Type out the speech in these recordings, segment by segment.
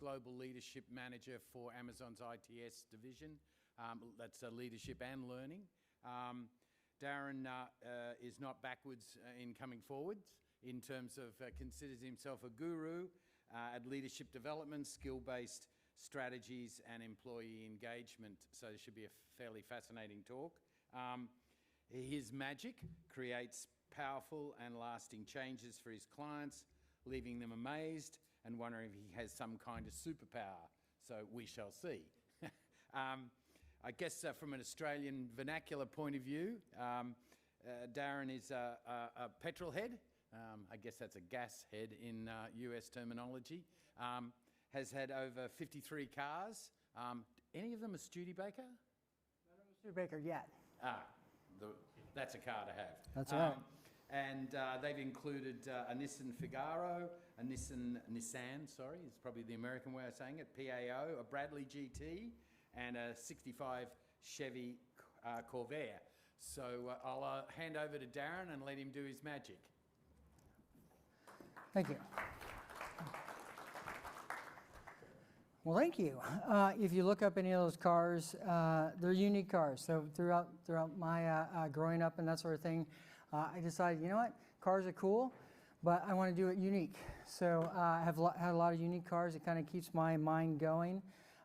Global Leadership Manager for Amazon's ITS division. That's leadership and learning. Darren is not backwards in coming forwards in terms of considers himself a guru at leadership development, skill-based strategies and employee engagement. So this should be a fairly fascinating talk. His magic creates powerful and lasting changes for his clients, leaving them amazed and wondering if he has some kind of superpower. So we shall see. I guess from an Australian vernacular point of view, Darren is a petrol head. I guess that's a gas head in US terminology. Has had over 53 cars. Any of them a Studebaker? None of them a Studebaker yet. That's a car to have. That's right. And they've included a Nissan Figaro, a Nissan, sorry, is probably the American way of saying it, PAO, a Bradley GT, and a 65 Chevy Corvair. So I'll hand over to Darren and let him do his magic. Thank you. Well, thank you. If you look up any of those cars, they're unique cars. So throughout my growing up and that sort of thing, I decided, you know what, cars are cool, but I want to do it unique. So I have had a lot of unique cars. It kind of keeps my mind going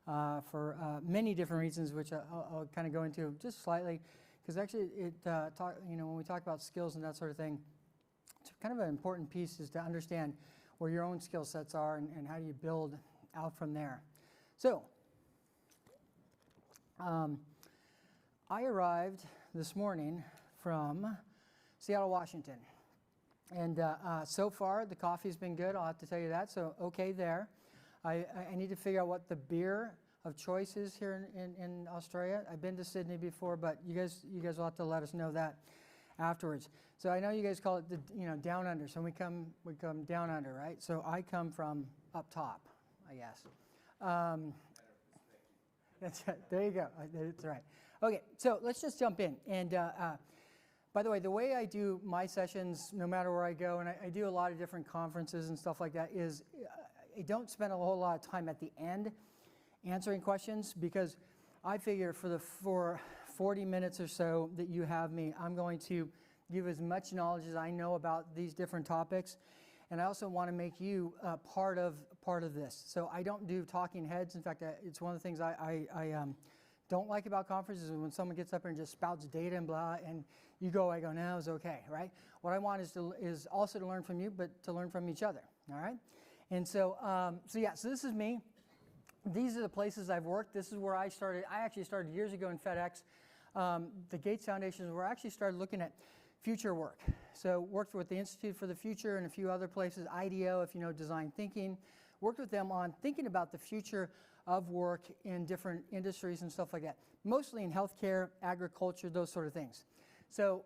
for many different reasons, which I'll kind of go into just slightly, because actually when we talk about skills and that sort of thing, it's kind of an important piece is to understand where your own skill sets are and how do you build out from there. So I arrived this morning from Seattle, Washington. And so far, the coffee's been good, I'll have to tell you that, so okay there. I need to figure out what the beer of choice is here in Australia. I've been to Sydney before, but you guys will have to let us know that afterwards. So I know you guys call it the down under, so we come down under, right? So I come from up top, I guess. That's right. There you go. That's right. Okay, so let's just jump in. And by the way I do my sessions, no matter where I go, and I do a lot of different conferences and stuff like that, is I don't spend a whole lot of time at the end answering questions, because I figure for 40 minutes or so that you have me, I'm going to give as much knowledge as I know about these different topics. And I also want to make you part of this. So I don't do talking heads. In fact, it's one of the things I don't like about conferences is when someone gets up and just spouts data and blah, and I go, no, it's okay, right? What I want is also to learn from you, but to learn from each other, all right? And so this is me. These are the places I've worked. This is where I started. I actually started years ago in FedEx. The Gates Foundation is where I actually started looking at future work. So worked with the Institute for the Future and a few other places, IDEO, if you know design thinking. Worked with them on thinking about the future of work in different industries and stuff like that. Mostly in healthcare, agriculture, those sort of things. So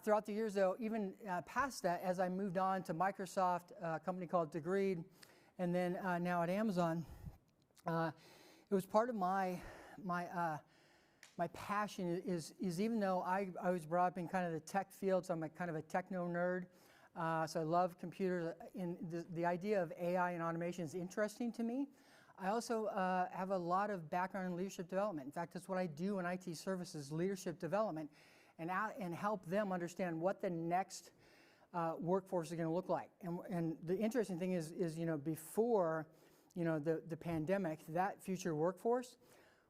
throughout the years, though, even past that, as I moved on to Microsoft, a company called Degreed, and then now at Amazon, it was part of my passion is even though I was brought up in kind of the tech field, so I'm kind of a techno nerd, so I love computers, and the idea of AI and automation is interesting to me. I also have a lot of background in leadership development. In fact, that's what I do in IT services, leadership development, and help them understand what the next workforce is going to look like. And the interesting thing is before the pandemic, that future workforce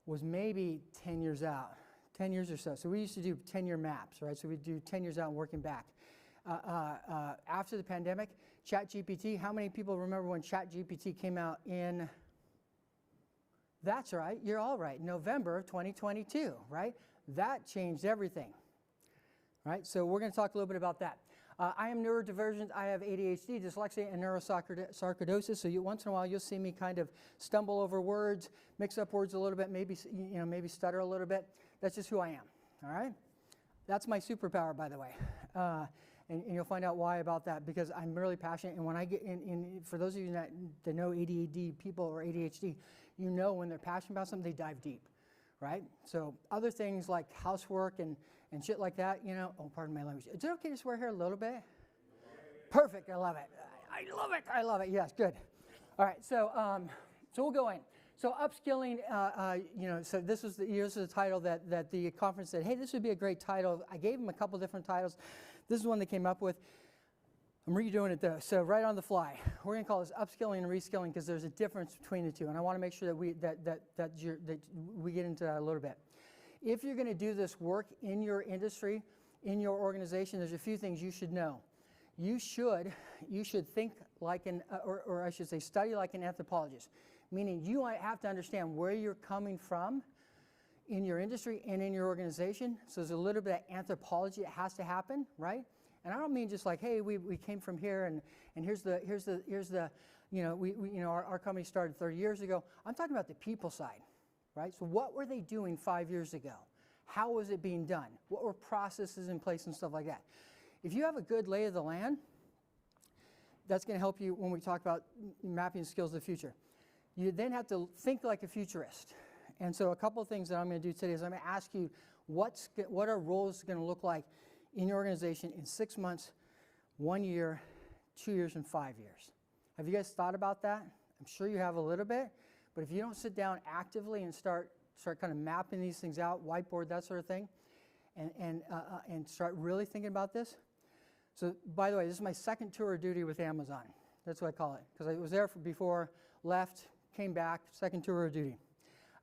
was maybe 10 years out, 10 years or so. So we used to do 10-year maps, right? So we'd do 10 years out and working back. After the pandemic, ChatGPT, how many people remember when ChatGPT came out in, that's right, you're all right, November of 2022, right? That changed everything, right? So we're going to talk a little bit about that. I am neurodivergent. I have ADHD, dyslexia, and neurosarcoidosis. So once in a while, you'll see me kind of stumble over words, mix up words a little bit, maybe stutter a little bit. That's just who I am. All right. That's my superpower, by the way, and you'll find out why about that, because I'm really passionate. And when I get in for those of you that know ADD people or ADHD, when they're passionate about something, they dive deep. Right? So other things like housework and shit like that, oh, pardon my language. Is it okay to swear here a little bit? Perfect. I love it. I love it. Yes, good. All right. So So we'll go in. So upskilling, so this was the title that the conference said, hey, this would be a great title. I gave them a couple different titles. This is one they came up with. I'm redoing it though, so right on the fly. We're going to call this upskilling and reskilling because there's a difference between the two, and I want to make sure that we get into that a little bit. If you're going to do this work in your industry, in your organization, there's a few things you should know. You should think like or I should say, study like an anthropologist, meaning you have to understand where you're coming from in your industry and in your organization. So there's a little bit of anthropology that has to happen, right? And I don't mean just like, hey, we came from here and here's the our company started 30 years ago. I'm talking about the people side, right? So what were they doing 5 years ago? How was it being done? What were processes in place and stuff like that? If you have a good lay of the land, that's going to help you when we talk about mapping skills of the future. You then have to think like a futurist. And so a couple of things that I'm going to do today is I'm going to ask you what are roles going to look like in your organization in 6 months, 1 year, 2 years, and 5 years. Have you guys thought about that? I'm sure you have a little bit, but if you don't sit down actively and start kind of mapping these things out, whiteboard, that sort of thing, and start really thinking about this. So, by the way, this is my second tour of duty with Amazon. That's what I call it, because I was there before, left, came back, second tour of duty.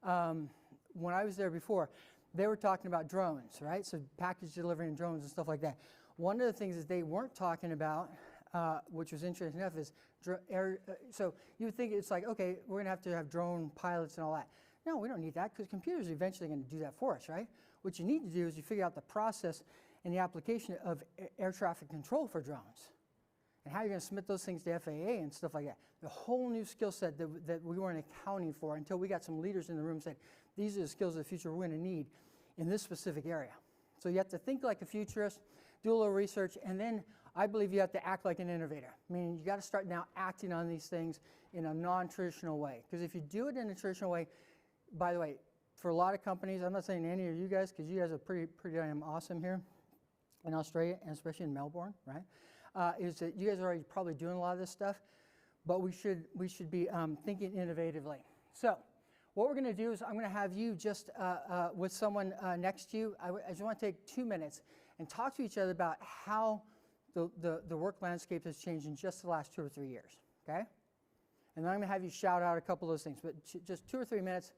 When I was there before, they were talking about drones, right? So package delivery and drones and stuff like that. One of the things that they weren't talking about, which was interesting enough, is so you would think it's like, okay, we're going to have drone pilots and all that. No, we don't need that because computers are eventually going to do that for us, right? What you need to do is you figure out the process and the application of air traffic control for drones and how you're going to submit those things to FAA and stuff like that. The whole new skill set that we weren't accounting for until we got some leaders in the room and said, these are the skills of the future we're going to need in this specific area. So you have to think like a futurist, do a little research, and then I believe you have to act like an innovator. Meaning you got to start now acting on these things in a non-traditional way. Because if you do it in a traditional way, by the way, for a lot of companies, I'm not saying any of you guys, because you guys are pretty damn awesome here in Australia, and especially in Melbourne, right? Is that you guys are already probably doing a lot of this stuff, but we should be thinking innovatively. So what we're going to do is I'm going to have you just with someone next to you. I just want to take 2 minutes and talk to each other about how the work landscape has changed in just the last 2 or 3 years, okay? And then I'm going to have you shout out a couple of those things, but just 2 or 3 minutes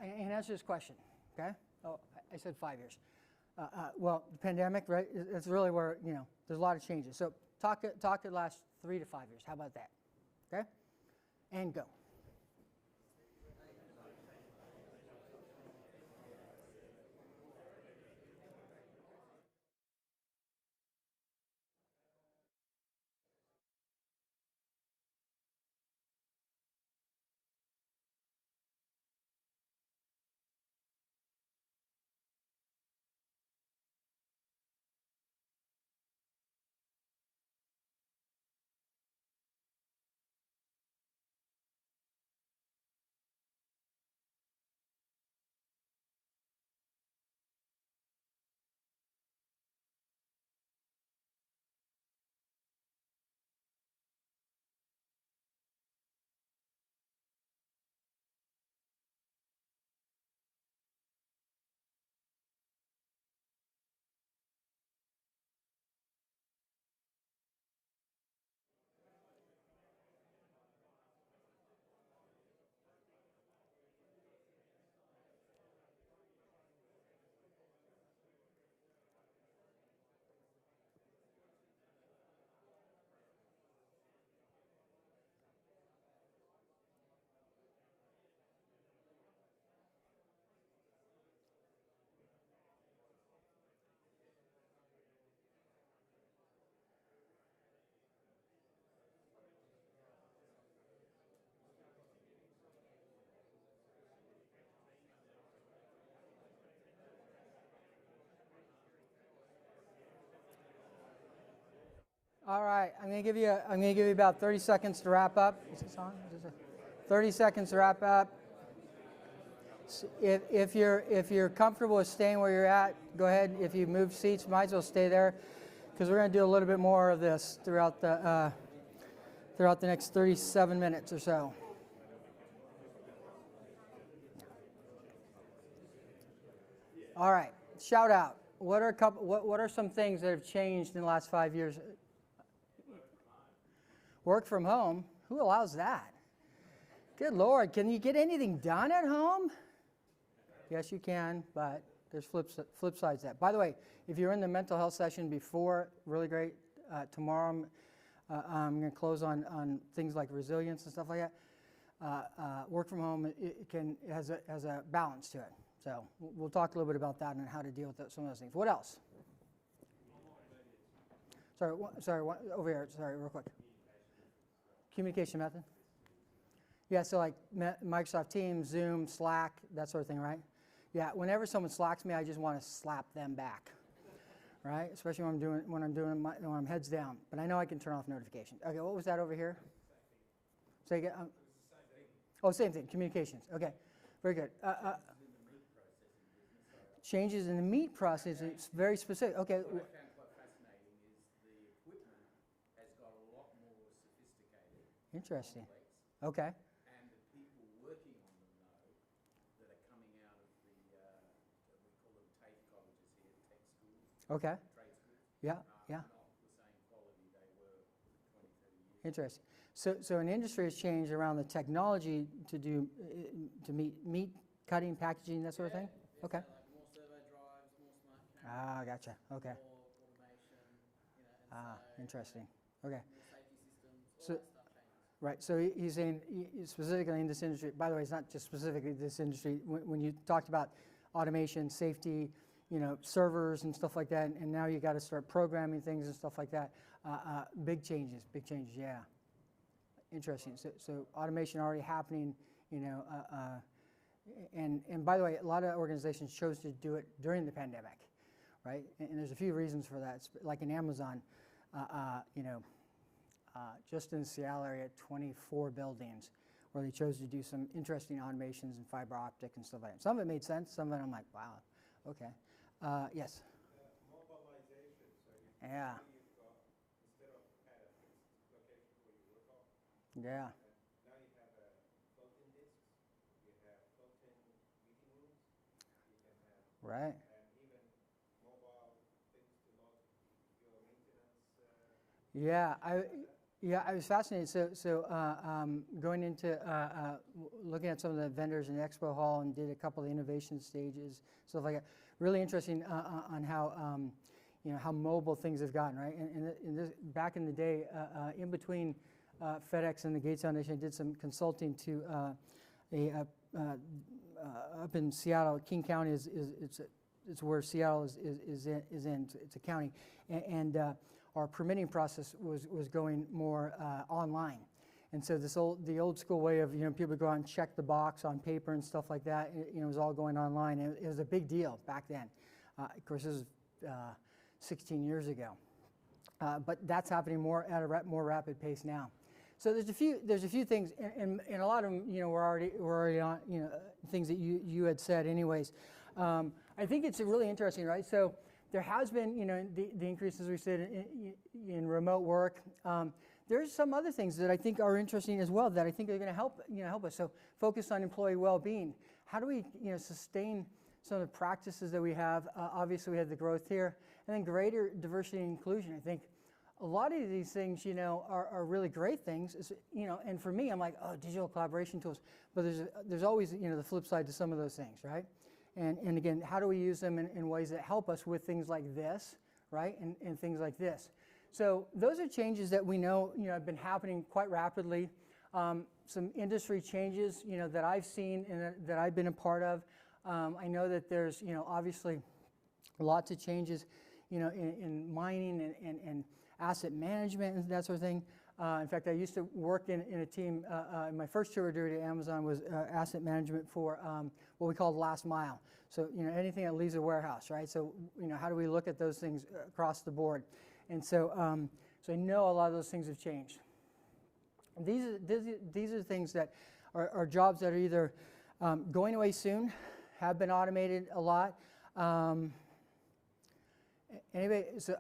and answer this question, okay? Oh, I said 5 years. Well, the pandemic, right? It's really where, there's a lot of changes. So talk the last 3 to 5 years. How about that? Okay? And go. All right, I'm going to give you about 30 seconds to wrap up. Is this on? 30 seconds to wrap up. If you're comfortable with staying where you're at, go ahead. If you move seats, might as well stay there, because we're going to do a little bit more of this throughout the next 37 minutes or so. All right, shout out. What are some things that have changed in the last 5 years? Work from home? Who allows that? Good Lord, can you get anything done at home? Yes, you can, but there's flip sides to that. By the way, if you're in the mental health session before, really great. Tomorrow I'm going to close on things like resilience and stuff like that. Work from home has a balance to it. So we'll talk a little bit about that and how to deal with some of those things. What else? Sorry, over here. Sorry, real quick. Communication method. Yeah, so like Microsoft Teams, Zoom, Slack, that sort of thing, right? Yeah, whenever someone slacks me, I just want to slap them back, right? Especially when I'm heads down. But I know I can turn off notifications. Okay, what was that over here? Say again. Same thing. Communications. Okay, very good. Changes in the meat process. It's very specific. Okay. What I found quite fascinating is the equipment has got a lot more sophisticated. Interesting. Complex, okay. And the people working on them, though, that are coming out of we call them TAFE colleges here, tech schools, Okay. trade schools, Yeah. Yeah. not the same quality they were 20, 30 years ago. Interesting. So an industry has changed around the technology to meet meat cutting, packaging, that sort of thing. Okay. Like more servo drives, more smart cameras, Gotcha. Okay. more automation, and so Interesting. Okay. more safety systems, all So- that stuff changes. Right. So he's saying specifically in this industry. By the way, it's not just specifically this industry. When you talked about automation, safety, servers and stuff like that, and now you got to start programming things and stuff like that. Big changes. Yeah. Interesting. So automation already happening. And by the way, a lot of organizations chose to do it during the pandemic, right? And there's a few reasons for that. It's like in Amazon, just in the Seattle area, 24 buildings where they chose to do some interesting automations and fiber optic and stuff like that. Some of it made sense. Some of it I'm like, wow, okay. Yes? Mobilization. So Yeah. you've got, instead of kind of fixed location where you work off, Yeah. now you have floating disks, you have floating meeting rooms, you can have, Right. and even mobile things to log your maintenance. I was fascinated. So going into looking at some of the vendors in the expo hall and did a couple of the innovation stages, stuff like that. Really interesting on how how mobile things have gotten, right? And this, back in the day, in between FedEx and the Gates Foundation, I did some consulting to up in Seattle. King County it's where Seattle is in. It's a county, and our permitting process was going more online. And so the old school way of people go out and check the box on paper and stuff like that, it was all going online. And it was a big deal back then. Of course, this was 16 years ago, but that's happening at a more rapid pace now. So there's a few things, and a lot of them we're already on things that you had said anyways. I think it's really interesting, right? So there has been the increases we said in remote work. There's some other things that I think are interesting as well that I think are going to help us. So focus on employee well-being. How do we sustain some of the practices that we have? Obviously, we have the growth here, and then greater diversity and inclusion. I think a lot of these things are really great things. And for me, I'm like, oh, digital collaboration tools. But there's always the flip side to some of those things, right? And again, how do we use them in ways that help us with things like this, right? And things like this. So those are changes that we know have been happening quite rapidly. Some industry changes that I've seen and that I've been a part of. I know that there's obviously lots of changes in mining and asset management and that sort of thing. In fact, I used to work in a team. My first tour duty at Amazon was asset management for what we called last mile. So anything that leaves a warehouse, right? So how do we look at those things across the board? And so I know a lot of those things have changed. These are things that are jobs that are either going away soon, have been automated a lot. Anybody? So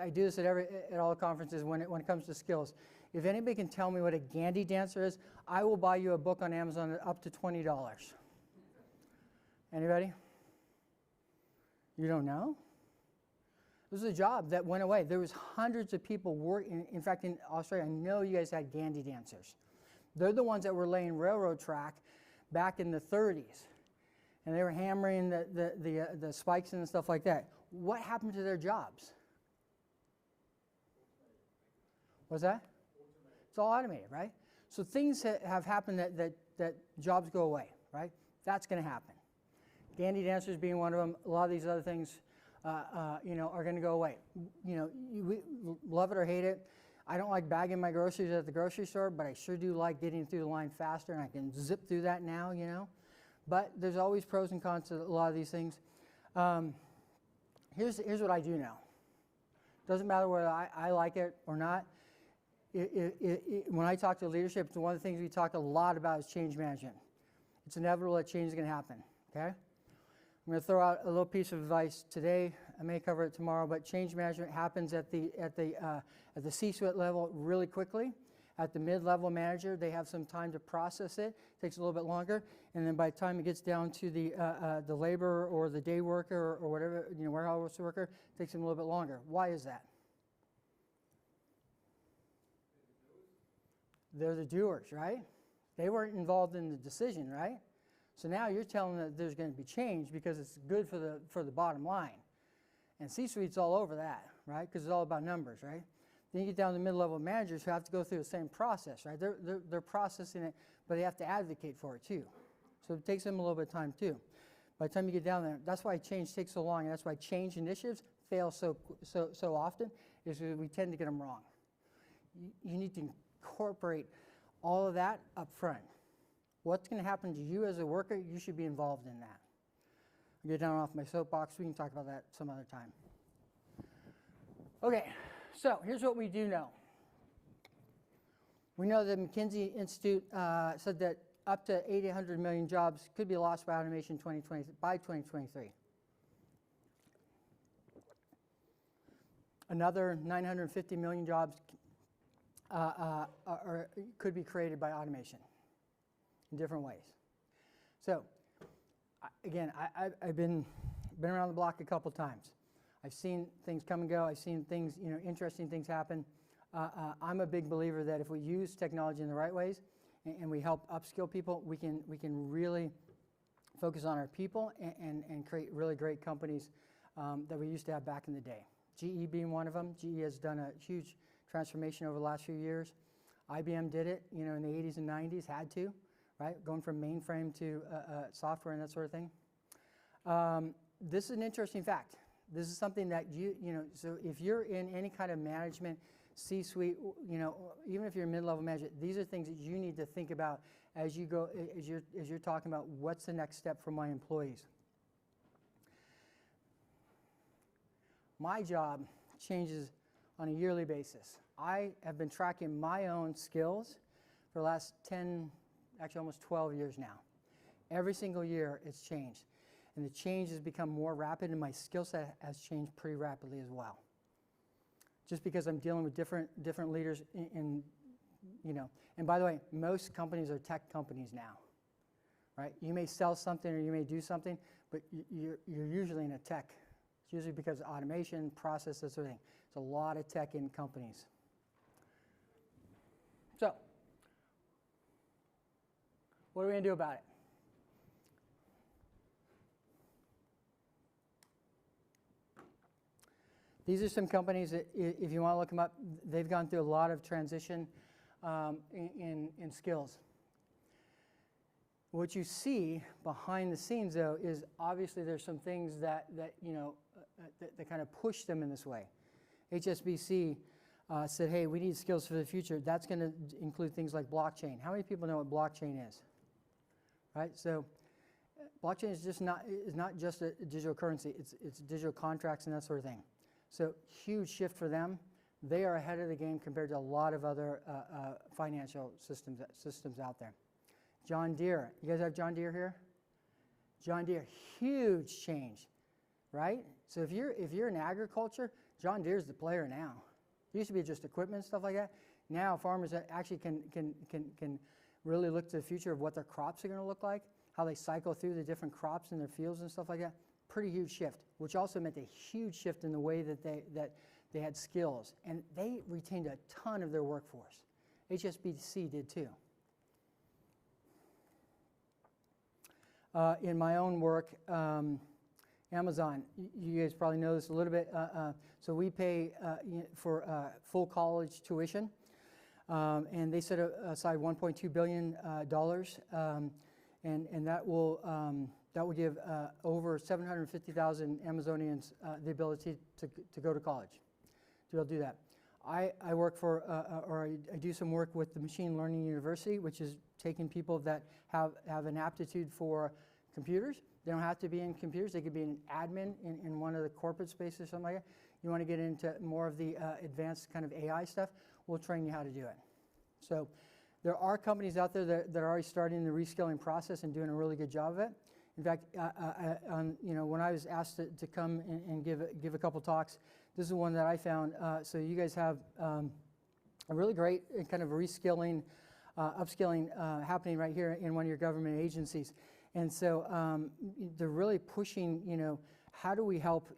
I do this at all conferences when it comes to skills. If anybody can tell me what a Gandhi dancer is, I will buy you a book on Amazon at up to $20. Anybody? You don't know? This is a job that went away. There was hundreds of people working. In fact, in Australia, I know you guys had Gandhi dancers. They're the ones that were laying railroad track back in the 30s. And they were hammering the spikes and stuff like that. What happened to their jobs? What's that? It's all automated, right? So things have happened that jobs go away, right? That's going to happen. Gandhi dancers being one of them. A lot of these other things, are going to go away. We love it or hate it. I don't like bagging my groceries at the grocery store, but I sure do like getting through the line faster, and I can zip through that now, But there's always pros and cons to a lot of these things. Here's what I do know. Doesn't matter whether I like it or not. When I talk to leadership, it's one of the things we talk a lot about is change management. It's inevitable that change is going to happen, okay? I'm going to throw out a little piece of advice today. I may cover it tomorrow, but change management happens at the C-suite level really quickly. At the mid-level manager, they have some time to process it. It takes a little bit longer, and then by the time it gets down to the laborer or the day worker or whatever, warehouse worker, it takes them a little bit longer. Why is that? They're the doers, right? They weren't involved in the decision, right? So now you're telling them that there's going to be change because it's good for the bottom line. And C-suite's all over that, right? Because it's all about numbers, right? Then you get down to mid-level managers who have to go through the same process, right? They're processing it, but they have to advocate for it too. So it takes them a little bit of time too. By the time you get down there, that's why change takes so long, and that's why change initiatives fail so often, is because we tend to get them wrong. You need to incorporate all of that up front. What's going to happen to you as a worker, you should be involved in that. I'll get down off my soapbox. We can talk about that some other time. Okay, so here's what we do know. We know that McKinsey Institute said that up to 800 million jobs could be lost by automation by 2023. Another 950 million jobs could be created by automation in different ways. So, again, I've been around the block a couple times. I've seen things come and go. I've seen things, interesting things happen. I'm a big believer that if we use technology in the right ways and we help upskill people, we can really focus on our people and create really great companies that we used to have back in the day. GE being one of them. GE has done a huge transformation over the last few years. IBM did it, in the 80s and 90s, had to, right? Going from mainframe to software and that sort of thing. This is an interesting fact. This is something that so if you're in any kind of management, C-suite, even if you're a mid-level manager, these are things that you need to think about as you go, as you're talking about what's the next step for my employees. My job changes on a yearly basis. I have been tracking my own skills for the last 10, actually almost 12 years now. Every single year it's changed. And the change has become more rapid, and my skill set has changed pretty rapidly as well. Just because I'm dealing with different leaders and by the way, most companies are tech companies now, right? You may sell something or you may do something, but you're usually in a tech. It's usually because of automation, process, that sort of thing. It's a lot of tech in companies. So, what are we going to do about it? These are some companies that, if you want to look them up, they've gone through a lot of transition in skills. What you see behind the scenes, though, is obviously there's some things that kind of push them in this way. HSBC said, hey, we need skills for the future. That's going to include things like blockchain. How many people know what blockchain is? Right? So blockchain is not just a digital currency. It's digital contracts and that sort of thing. So huge shift for them. They are ahead of the game compared to a lot of other financial systems out there. John Deere. You guys have John Deere here? John Deere, huge change, right? So if you're in agriculture, John Deere's the player now. It used to be just equipment and stuff like that. Now farmers actually can really look to the future of what their crops are going to look like, how they cycle through the different crops in their fields and stuff like that. pretty huge shift, which also meant a huge shift in the way that they had skills. And they retained a ton of their workforce. HSBC did too. In my own work, Amazon, you guys probably know this a little bit. So we pay for full college tuition, and they set aside $1.2 billion, and that will give over 750,000 Amazonians the ability to go to college, to be able to do that. I work for, or I do some work with the Machine Learning University, which is taking people that have an aptitude for computers. They don't have to be in computers. They could be an admin in one of the corporate spaces or something like that. You want to get into more of the advanced kind of AI stuff, we'll train you how to do it. So there are companies out there that are already starting the reskilling process and doing a really good job of it. In fact, when I was asked to come and give a couple talks, this is one that I found. So you guys have a really great kind of reskilling, upskilling happening right here in one of your government agencies. And so they're really pushing, how do we help,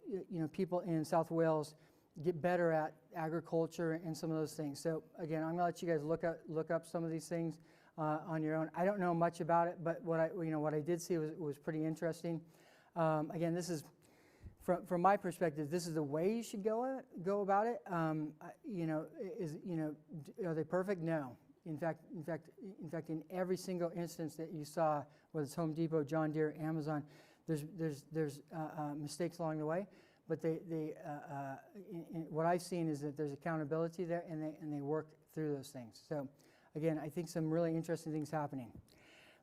people in South Wales get better at agriculture and some of those things. So again, I'm gonna let you guys look up some of these things on your own. I don't know much about it, but what I did see was pretty interesting. Again, this is from my perspective, this is the way you should go about it. Are they perfect? No. In fact, in every single instance that you saw, whether it's Home Depot, John Deere, Amazon, there's mistakes along the way. But what I've seen is that there's accountability there, and they work through those things. So, again, I think some really interesting things happening.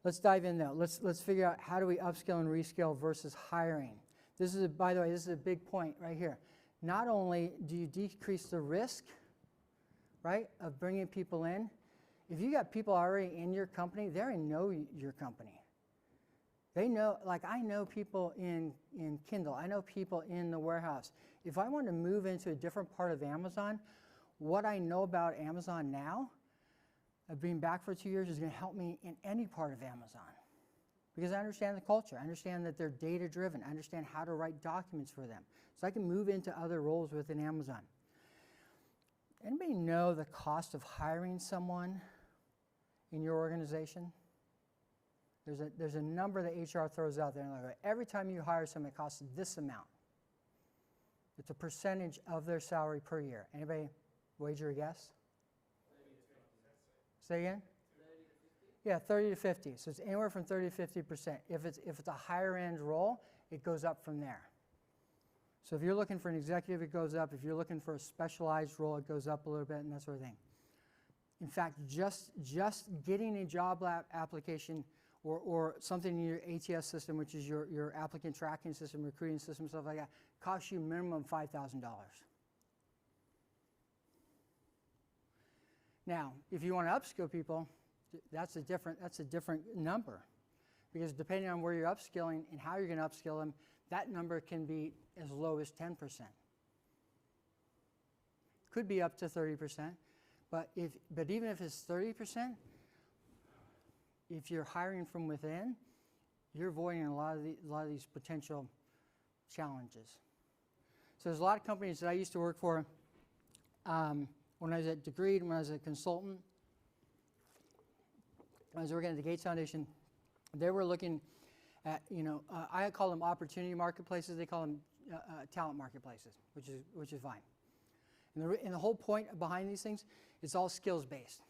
Let's dive in though. Let's figure out how do we upskill and reskill versus hiring. By the way, this is a big point right here. Not only do you decrease the risk, right, of bringing people in. If you got people already in your company, they already know your company. They know, like I know people in Kindle. I know people in the warehouse. If I want to move into a different part of Amazon, what I know about Amazon now, of being back for 2 years, is going to help me in any part of Amazon. Because I understand the culture. I understand that they're data-driven. I understand how to write documents for them. So I can move into other roles within Amazon. Anybody know the cost of hiring someone in your organization? There's a number that HR throws out there, and like, every time you hire someone, it costs this amount. It's a percentage of their salary per year. Anybody wager a guess? 30 to 50%. Say again? 30 to 50? Yeah, 30 to 50. So it's anywhere from 30 to 50%. If it's a higher end role, it goes up from there. So if you're looking for an executive, it goes up. If you're looking for a specialized role, it goes up a little bit, and that sort of thing. In fact, just getting a job application or something in your ATS system, which is your applicant tracking system, recruiting system, stuff like that, costs you minimum $5,000. Now, if you want to upskill people, that's a different number, because depending on where you're upskilling and how you're going to upskill them, that number can be as low as 10%. Could be up to 30%, but even if it's 30%, if you're hiring from within, you're avoiding a lot of these potential challenges. So there's a lot of companies that I used to work for when I was at Degreed, when I was a consultant. I was working at the Gates Foundation. They were looking at, I call them opportunity marketplaces. They call them talent marketplaces, which is fine. And the whole point behind these things is all skills based.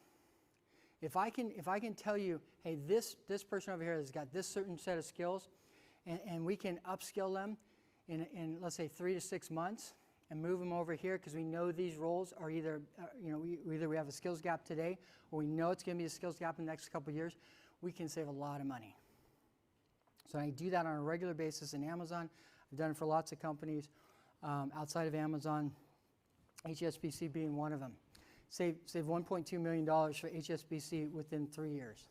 If I can tell you, hey, this person over here has got this certain set of skills, and we can upskill them in let's say 3 to 6 months and move them over here because we know these roles are either we have a skills gap today, or we know it's going to be a skills gap in the next couple of years, we can save a lot of money. So I do that on a regular basis in Amazon. I've done it for lots of companies outside of Amazon, HSBC being one of them. Save $1.2 million for HSBC within 3 years,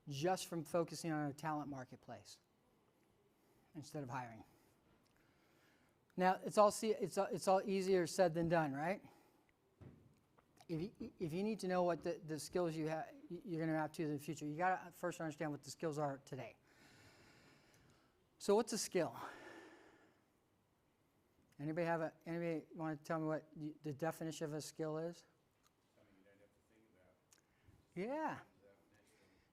just from focusing on a talent marketplace instead of hiring. Now, it's all easier said than done, right? If you need to know what the skills you're going to have to in the future, you got to first understand what the skills are today. So what's a skill? Anybody want to tell me what the definition of a skill is? Yeah.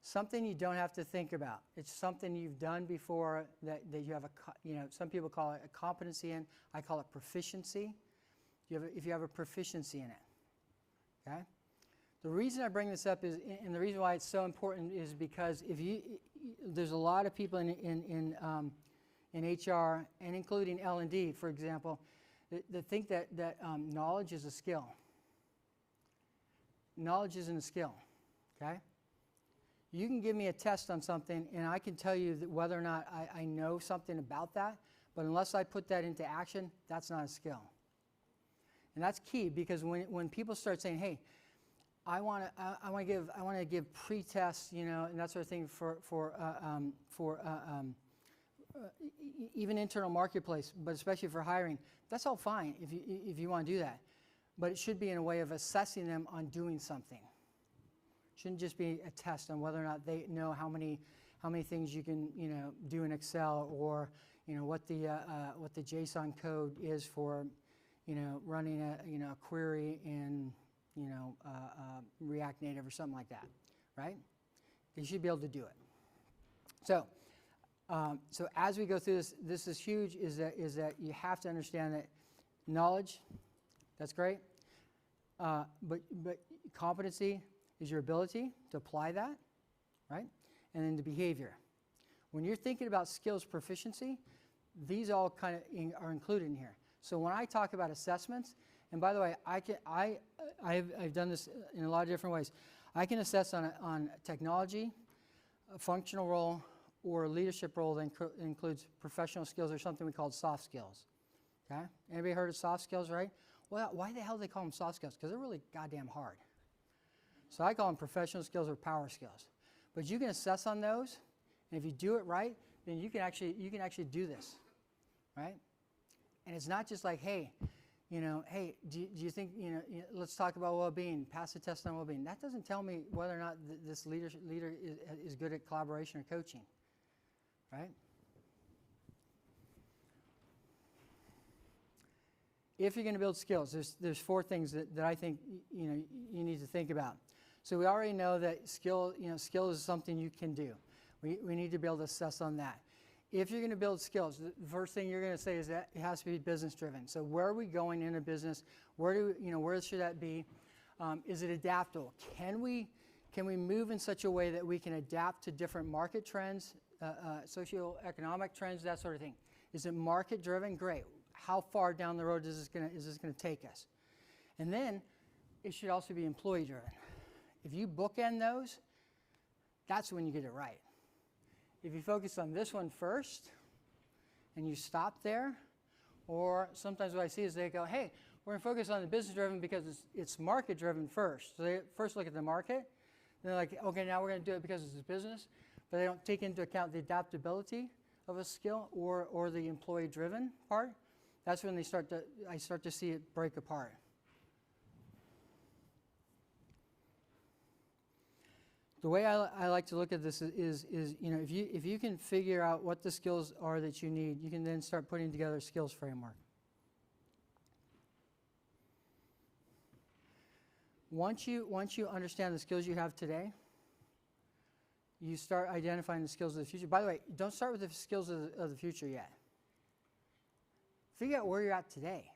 Something you don't have to think about. It's something you've done before that you have some people call it a competency in. I call it proficiency. If you have a proficiency in it. Okay? The reason I bring this up is, and the reason why it's so important is because there's a lot of people in HR and including L&D, for example, that think that knowledge is a skill. Knowledge isn't a skill. Okay? You can give me a test on something, and I can tell you that whether or not I know something about that, but unless I put that into action, that's not a skill. And that's key, because when people start saying, "Hey, I want to give pre-tests," and that sort of thing for even internal marketplace, but especially for hiring, that's all fine if you want to do that, but it should be in a way of assessing them on doing something. Shouldn't just be a test on whether or not they know how many things you can do in Excel, or what the JSON code is for running a query in React Native or something like that, right? You should be able to do it. So as we go through this is huge. Is that you have to understand that knowledge, that's great, but competency is your ability to apply that, right? And then the behavior. When you're thinking about skills proficiency, these all kind of are included in here. So when I talk about assessments, and by the way, I've done this in a lot of different ways. I can assess on technology, a functional role, or a leadership role that includes professional skills or something we call soft skills. Okay? Anybody heard of soft skills, right? Well, why the hell do they call them soft skills? Because they're really goddamn hard. So I call them professional skills or power skills. But you can assess on those, and if you do it right, then you can actually do this, right? And it's not just like, hey, hey, do you think, let's talk about well-being, pass the test on well-being. That doesn't tell me whether or not this leader is good at collaboration or coaching, right? If you're going to build skills, there's 4 things that I think you need to think about. So we already know that skill is something you can do. We need to be able to assess on that. If you're going to build skills, the first thing you're going to say is that it has to be business driven. So where are we going in a business? Where should that be? Is it adaptable? Can we move in such a way that we can adapt to different market trends, socioeconomic trends, that sort of thing? Is it market driven? Great. How far down the road is this going to take us? And then it should also be employee driven. If you bookend those, that's when you get it right. If you focus on this one first and you stop there, or sometimes what I see is they go, hey, we're going to focus on the business driven because it's market driven first. So they first look at the market, they're like, okay, now we're going to do it because it's business, but they don't take into account the adaptability of a skill or the employee driven part. That's when I start to see it break apart. The way I like to look at this is if you can figure out what the skills are that you need, you can then start putting together a skills framework. Once you understand the skills you have today, you start identifying the skills of the future. By the way, don't start with the skills of the future yet. Figure out where you're at today.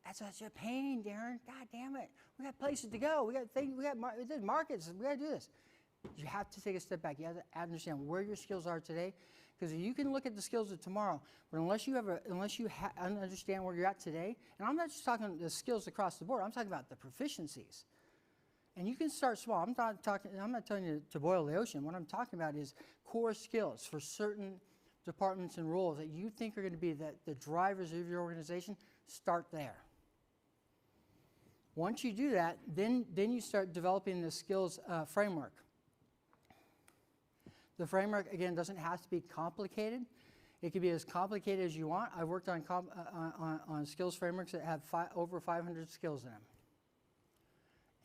That's such a pain, Darren. God damn it. We got places to go. We got things. We got markets. We got to do this. You have to take a step back. You have to understand where your skills are today, because you can look at the skills of tomorrow, but unless you understand where you're at today, and I'm not just talking the skills across the board. I'm talking about the proficiencies. And you can start small. I'm not telling you to boil the ocean. What I'm talking about is core skills for certain departments and roles that you think are going to be the drivers of your organization. Start there. Once you do that, then you start developing the skills framework. The framework, again, doesn't have to be complicated. It could be as complicated as you want. I've worked on skills frameworks that have over 500 skills in them.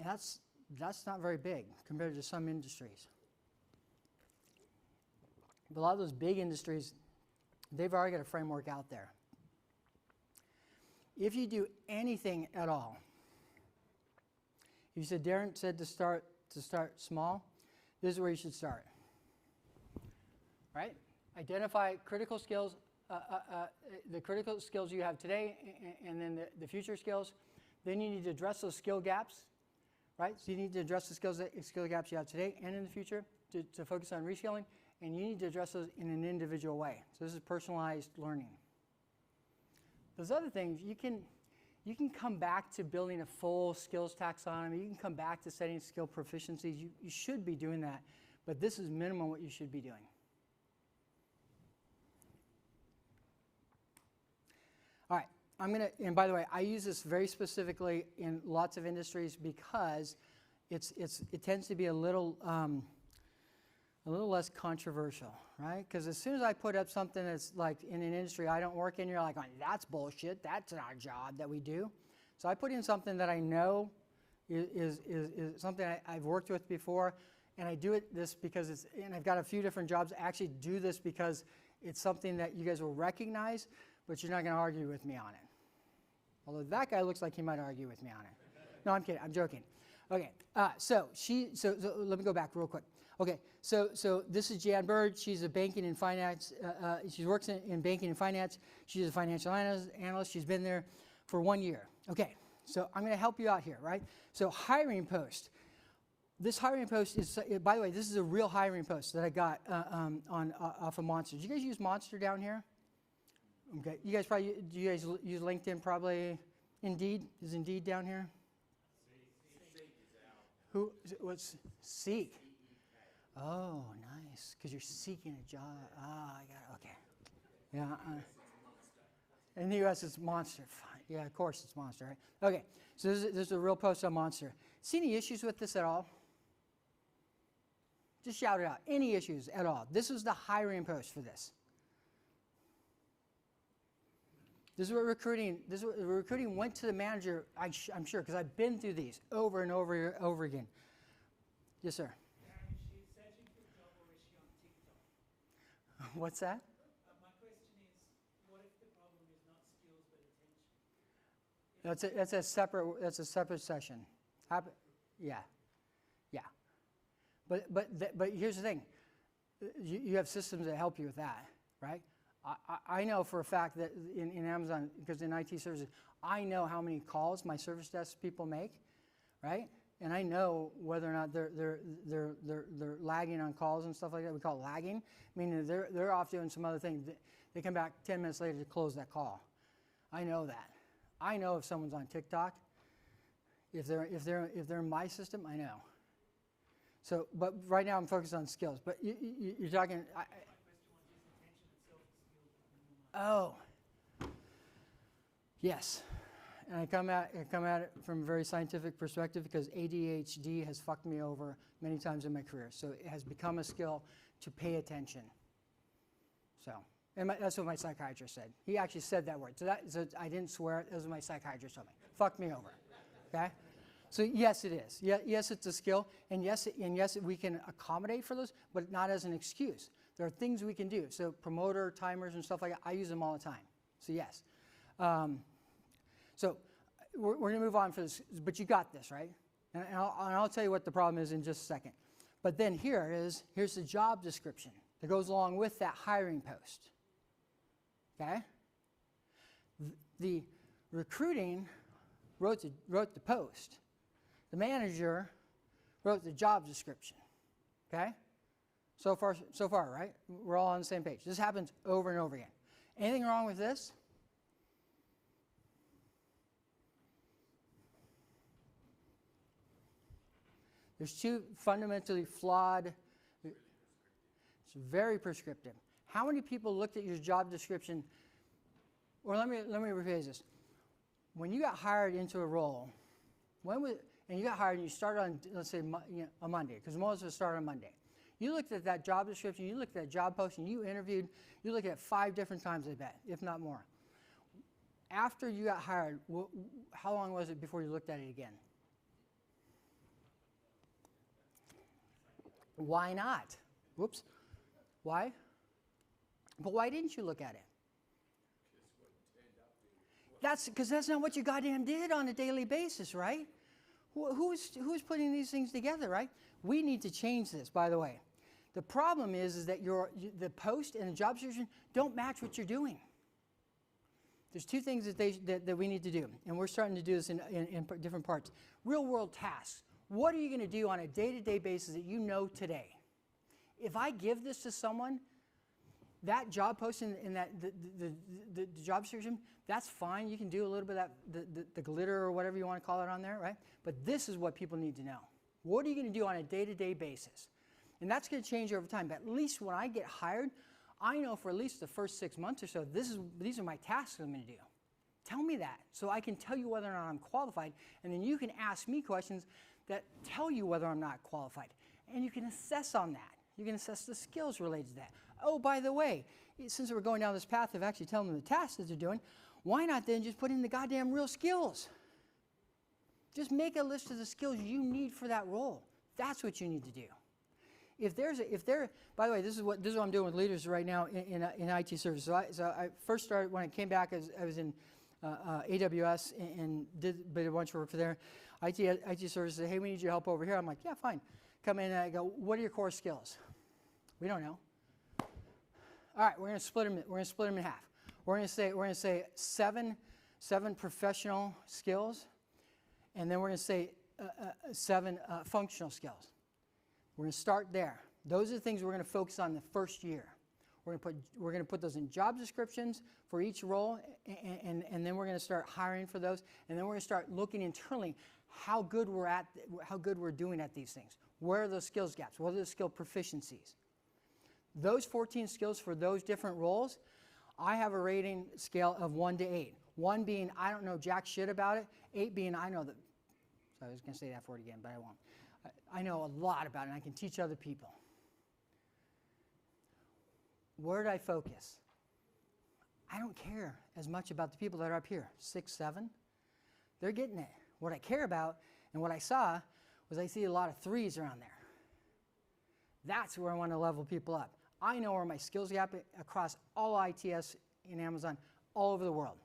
And that's not very big compared to some industries. But a lot of those big industries, they've already got a framework out there. if you do anything at all, if you said, Darren said to start small, this is where you should start. Right? Identify critical skills, the critical skills you have today, and then the future skills. Then you need to address those skill gaps, right? So you need to address the skill gaps you have today and in the future to focus on reskilling, and you need to address those in an individual way. So this is personalized learning. Those other things, you can come back to building a full skills taxonomy. You can come back to setting skill proficiencies. You should be doing that, but this is minimum what you should be doing. All right, and by the way, I use this very specifically in lots of industries because it tends to be a little less controversial, right? Because as soon as I put up something that's like in an industry I don't work in, you're like, oh, that's bullshit. That's not a job that we do. So I put in something that I know is something I've worked with before, and I do this because and I've got a few different jobs. I actually do this because it's something that you guys will recognize, but you're not going to argue with me on it. Although that guy looks like he might argue with me on it. No, I'm kidding. I'm joking. Okay, so let me go back real quick. Okay, so this is Jan Bird. She's a banking and finance. She works in banking and finance. She's a financial analyst. She's been there for 1 year. Okay, so I'm going to help you out here, right? So hiring post. This hiring post is, by the way, this is a real hiring post that I got off of Monster. Do you guys use Monster down here? Okay, you guys probably, do you guys use LinkedIn probably? Indeed? Is Indeed down here? What's Seek? Oh, nice, because you're seeking a job. I got it, okay. Yeah. In the U.S., it's Monster. Fine. Yeah, of course it's Monster, right? Okay, so this is a real post on Monster. See any issues with this at all? Just shout it out. Any issues at all? This is the hiring post for this. This is what recruiting went to the manager, I'm sure, because I've been through these over and over again. Yes, sir. Darren, is she searching for a job or is she on TikTok? What's that? My question is, what if the problem is not skills but attention? That's a separate session. Yeah. But here's the thing. You have systems that help you with that, right? I know for a fact that in Amazon, because in IT services, I know how many calls my service desk people make, right? And I know whether or not they're lagging on calls and stuff like that. We call it lagging, meaning they're off doing some other thing. They come back 10 minutes later to close that call. I know that. I know if someone's on TikTok. If they're in my system, I know. So, but right now I'm focused on skills. But you're talking. Oh, yes, and I come at it from a very scientific perspective because ADHD has fucked me over many times in my career. So it has become a skill to pay attention. So, and that's what my psychiatrist said. He actually said that word. So I didn't swear it. That was my psychiatrist told me. Fucked me over. Okay. So yes, it is. Yes, it's a skill, and yes, we can accommodate for those, but not as an excuse. There are things we can do. So promoter timers and stuff like that, I use them all the time. So yes. So we're going to move on for this, but you got this, right? And I'll tell you what the problem is in just a second. But then here's the job description that goes along with that hiring post. Okay? The recruiting wrote the post. The manager wrote the job description. Okay? So far, right? We're all on the same page. This happens over and over again. Anything wrong with this? There's two fundamentally flawed. It's very prescriptive. How many people looked at your job description? Or let me rephrase this. When you got hired into a role, and you got hired and you started on, let's say, a Monday, because most of us start on Monday. You looked at that job description, you looked at that job posting, you interviewed, you looked at it 5 different times, I bet, if not more. After you got hired, how long was it before you looked at it again? Why not? Whoops. Why? But why didn't you look at it? That's because that's not what you goddamn did on a daily basis, right? Who's putting these things together, right? We need to change this, by the way. The problem is that the post and the job description don't match what you're doing. There's two things that we need to do, and we're starting to do this in different parts. Real world tasks. What are you going to do on a day-to-day basis that you know today? If I give this to someone, that job post and that the job description, that's fine. You can do a little bit of that, the glitter or whatever you want to call it on there, right? But this is what people need to know. What are you going to do on a day-to-day basis? And that's going to change over time. But at least when I get hired, I know for at least the first 6 months or so, these are my tasks I'm going to do. Tell me that so I can tell you whether or not I'm qualified. And then you can ask me questions that tell you whether I'm not qualified. And you can assess on that. You can assess the skills related to that. Oh, by the way, since we're going down this path of actually telling them the tasks that they're doing, why not then just put in the goddamn real skills? Just make a list of the skills you need for that role. That's what you need to do. By the way, this is what I'm doing with leaders right now in IT services. So I first started when I came back. I was in AWS and did a bunch of work for there. IT services said, hey, we need your help over here. I'm like, yeah, fine. Come in and I go, what are your core skills? We don't know. All right, we're going to split them. We're going to split them in half. We're going to say seven professional skills, and then we're going to say 7 functional skills. We're going to start there. Those are the things we're going to focus on the first year. We're going to put those in job descriptions for each role, and then we're going to start hiring for those, and then we're going to start looking internally how good we're doing at these things. Where are those skills gaps? What are the skill proficiencies? Those 14 skills for those different roles, I have a rating scale of 1 to 8. 1 being I don't know jack shit about it. 8 being I know that. So I was going to say that for it again, but I won't. I know a lot about it, and I can teach other people. Where did I focus? I don't care as much about the people that are up here, 6, 7. They're getting it. What I care about and what I saw was I see a lot of 3s around there. That's where I want to level people up. I know where my skills gap across all ITS in Amazon all over the world.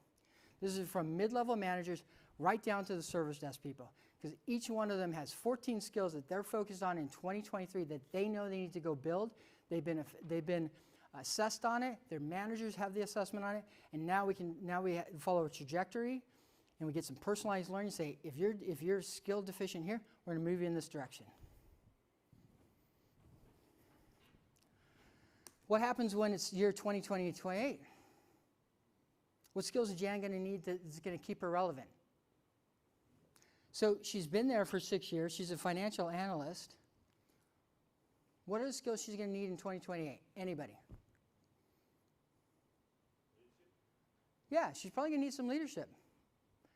This is from mid-level managers right down to the service desk people, because each one of them has 14 skills that they're focused on in 2023 that they know they need to go build. They've been assessed on it. Their managers have the assessment on it, and now we follow a trajectory, and we get some personalized learning. Say if you're skill deficient here, we're going to move you in this direction. What happens when it's year 2028? What skills is Jan going to need that's going to keep her relevant? So she's been there for 6 years. She's a financial analyst. What are the skills she's going to need in 2028? Anybody? Yeah, she's probably going to need some leadership.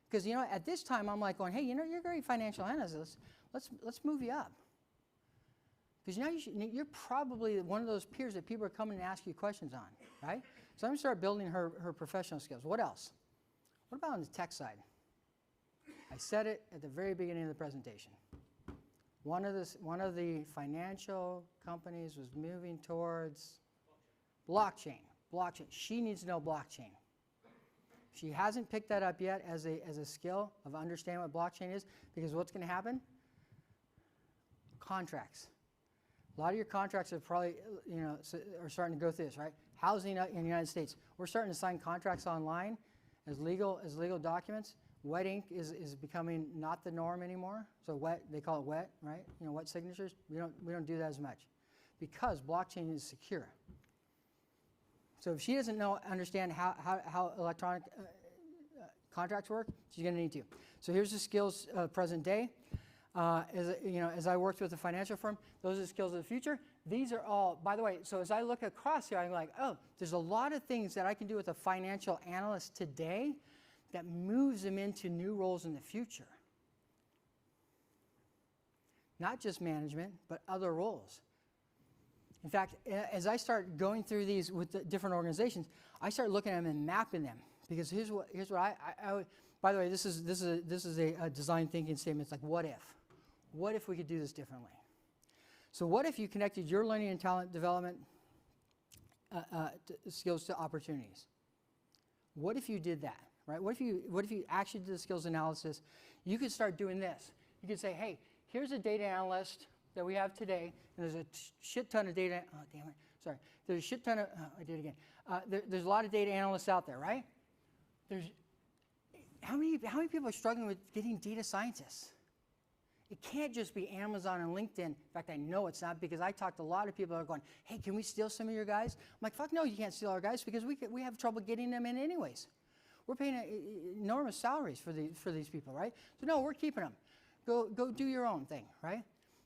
Because, at this time, I'm like going, hey, you're a great financial analyst. Let's move you up. Because now you're probably one of those peers that people are coming to ask you questions on, right? So I'm going to start building her professional skills. What else? What about on the tech side? I said it at the very beginning of the presentation. One of the financial companies was moving towards blockchain. Blockchain. She needs to know blockchain. She hasn't picked that up yet as a skill of understanding what blockchain is, because what's going to happen? Contracts. A lot of your contracts are probably, are starting to go through this, right? Housing in the United States. We're starting to sign contracts online as legal documents. Wet ink is becoming not the norm anymore. So wet, they call it wet, right? Wet signatures. We don't do that as much because blockchain is secure. So if she doesn't understand how electronic contracts work, she's going to need to. So here's the skills present day. As I worked with a financial firm, those are the skills of the future. These are all, by the way, so as I look across here, I'm like, oh, there's a lot of things that I can do with a financial analyst today that moves them into new roles in the future. Not just management, but other roles. In fact, as I start going through these with the different organizations, I start looking at them and mapping them. Because here's what I would, by the way, this is a design thinking statement. It's like, what if? What if we could do this differently? So what if you connected your learning and talent development skills to opportunities? What if you did that, right? What if you actually did the skills analysis? You could start doing this. You could say, hey, here's a data analyst that we have today, and there's a shit ton of data. Oh, damn it. Sorry. There's a shit ton of, I did it again. There's a lot of data analysts out there, right? How many people are struggling with getting data scientists? It can't just be Amazon and LinkedIn. In fact, I know it's not, because I talked to a lot of people that are going, hey, can we steal some of your guys? I'm like, fuck no, you can't steal our guys, because we have trouble getting them in anyways. We're paying enormous salaries for these people, right? So no, we're keeping them. Go do your own thing, right?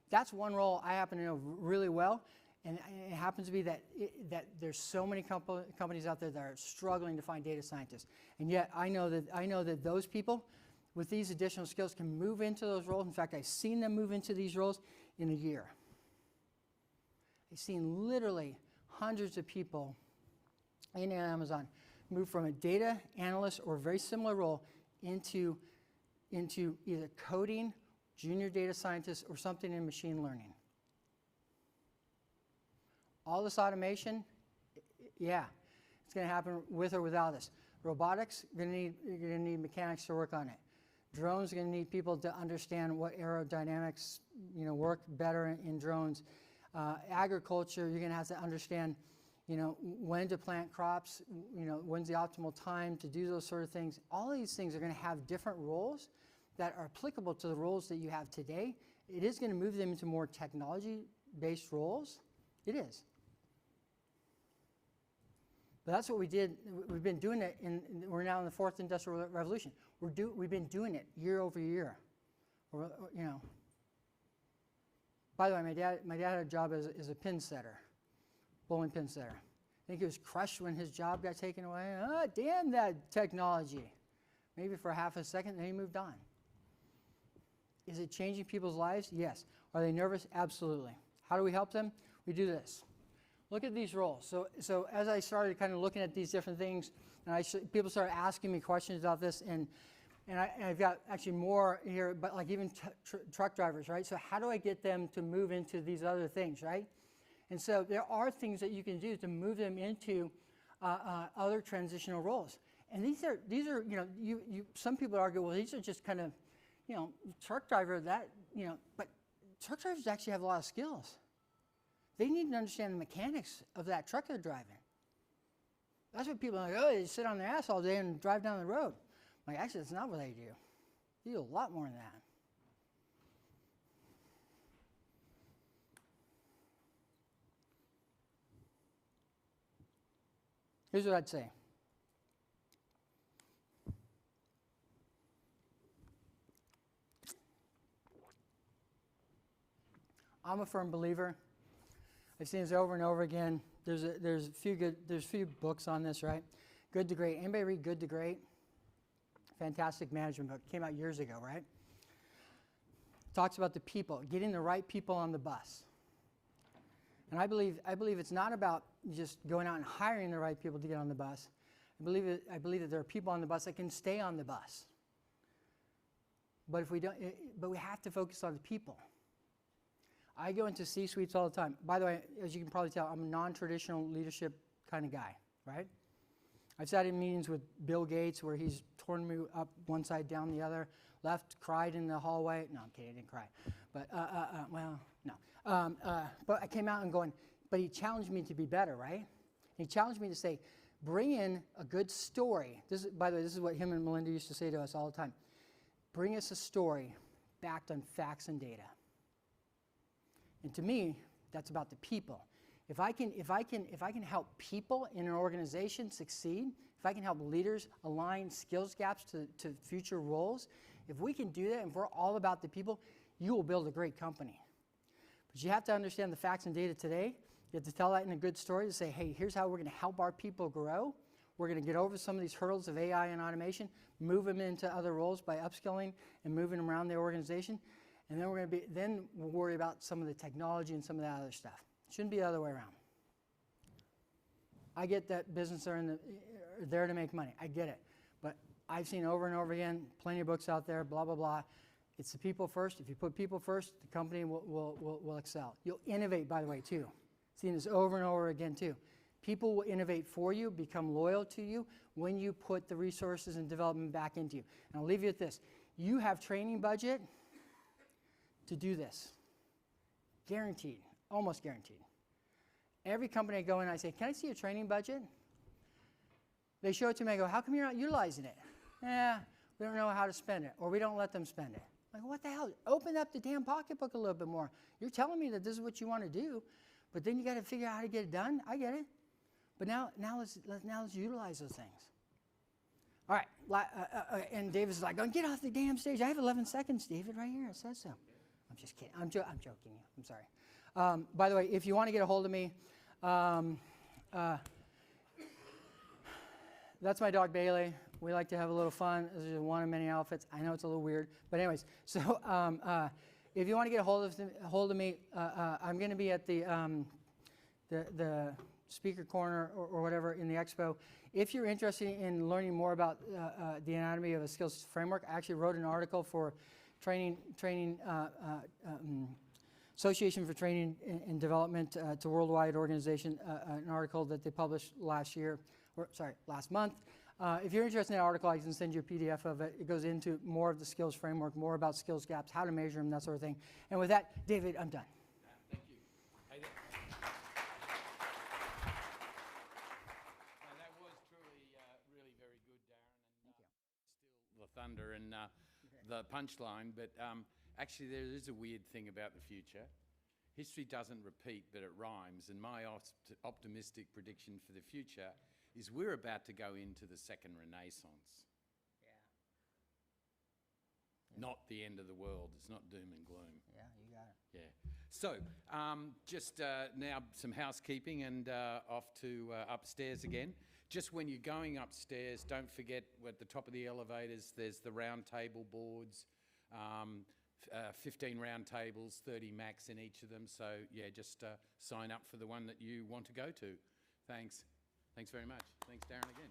That's one role I happen to know really well, and it happens to be that there's so many companies out there that are struggling to find data scientists, and yet I know that those people with these additional skills can move into those roles. In fact, I've seen them move into these roles in a year. I've seen literally hundreds of people in Amazon move from a data analyst or very similar role into either coding, junior data scientist, or something in machine learning. All this automation, yeah, it's going to happen with or without us. Robotics, you're going to need mechanics to work on it. Drones are going to need people to understand what aerodynamics, work better in drones. Agriculture, you're going to have to understand, when to plant crops, when's the optimal time to do those sort of things. All of these things are going to have different roles that are applicable to the roles that you have today. It is going to move them into more technology-based roles. It is. But that's what we did. We've been doing it, we're now in the fourth industrial revolution. We've been doing it year over year. By the way, my dad had a job as a pin setter, bowling pin setter. I think he was crushed when his job got taken away. Oh, damn that technology. Maybe for half a second, then he moved on. Is it changing people's lives? Yes. Are they nervous? Absolutely. How do we help them? We do this. Look at these roles. So as I started kind of looking at these different things, and people started asking me questions about this, and I've got actually more here, but like even truck drivers, right? So how do I get them to move into these other things, right? And so there are things that you can do to move them into other transitional roles. And these are some people argue, well, these are just kind of, truck driver but truck drivers actually have a lot of skills. They need to understand the mechanics of that truck they're driving. That's what people are like, oh, they sit on their ass all day and drive down the road. I'm like, actually, that's not what they do. They do a lot more than that. Here's what I'd say. I'm a firm believer. I've seen this over and over again. There's a few books on this, right? Good to Great. Anybody read Good to Great? Fantastic management book. Came out years ago, right? Talks about the people, getting the right people on the bus. And I believe it's not about just going out and hiring the right people to get on the bus. I believe that there are people on the bus that can stay on the bus. But we have to focus on the people. I go into C-suites all the time. By the way, as you can probably tell, I'm a non-traditional leadership kind of guy, right? I've sat in meetings with Bill Gates where he's torn me up one side, down the other, left, cried in the hallway. No, I'm kidding, I didn't cry. But, well, no. But I came out and going, but he challenged me to be better, right? He challenged me to say, bring in a good story. By the way, this is what him and Melinda used to say to us all the time. Bring us a story backed on facts and data. And to me, that's about the people. If I can help people in an organization succeed, if I can help leaders align skills gaps to future roles, if we can do that, and if we're all about the people, you will build a great company. But you have to understand the facts and data today. You have to tell that in a good story to say, hey, here's how we're going to help our people grow. We're going to get over some of these hurdles of AI and automation, move them into other roles by upskilling and moving them around the organization. And then we'll worry about some of the technology and some of that other stuff. It shouldn't be the other way around. I get that business are there to make money. I get it. But I've seen over and over again, plenty of books out there, blah, blah, blah. It's the people first. If you put people first, the company will excel. You'll innovate, by the way, too. Seen this over and over again, too. People will innovate for you, become loyal to you when you put the resources and development back into you. And I'll leave you with this. You have training budget to do this. Guaranteed, almost guaranteed. Every company I go in, I say, can I see a training budget? They show it to me, I go, how come you're not utilizing it? We don't know how to spend it, or we don't let them spend it. I'm like, what the hell? Open up the damn pocketbook a little bit more. You're telling me that this is what you want to do, but then you got to figure out how to get it done. I get it. But now let's utilize those things. All right, and David's like, oh, get off the damn stage. I have 11 seconds, David, right here. It says so. I'm just kidding. I'm joking you. I'm sorry. By the way, if you want to get a hold of me, that's my dog Bailey. We like to have a little fun. This is one of many outfits. I know it's a little weird, but anyways. So if you want to get a hold of me, I'm going to be at the speaker corner or whatever in the expo. If you're interested in learning more about the anatomy of a skills framework, I actually wrote an article for Association for Training and Development. It's a worldwide organization, an article that they published last month. If you're interested in that article, I can send you a PDF of it. It goes into more of the skills framework, more about skills gaps, how to measure them, that sort of thing. And with that, David, I'm done. Thank you. Hey, that was truly really very good, Darren. And still the thunder and the punchline, but actually there is a weird thing about the future. History doesn't repeat, but it rhymes. And my optimistic prediction for the future is we're about to go into the second Renaissance. Yeah. Not the end of the world. It's not doom and gloom. Yeah, you got it. Yeah. So, just now some housekeeping and off to upstairs again. Just when you're going upstairs, don't forget at the top of the elevators, there's the round table boards, 15 round tables, 30 max in each of them. So, yeah, just sign up for the one that you want to go to. Thanks. Thanks very much. Thanks, Darren, again.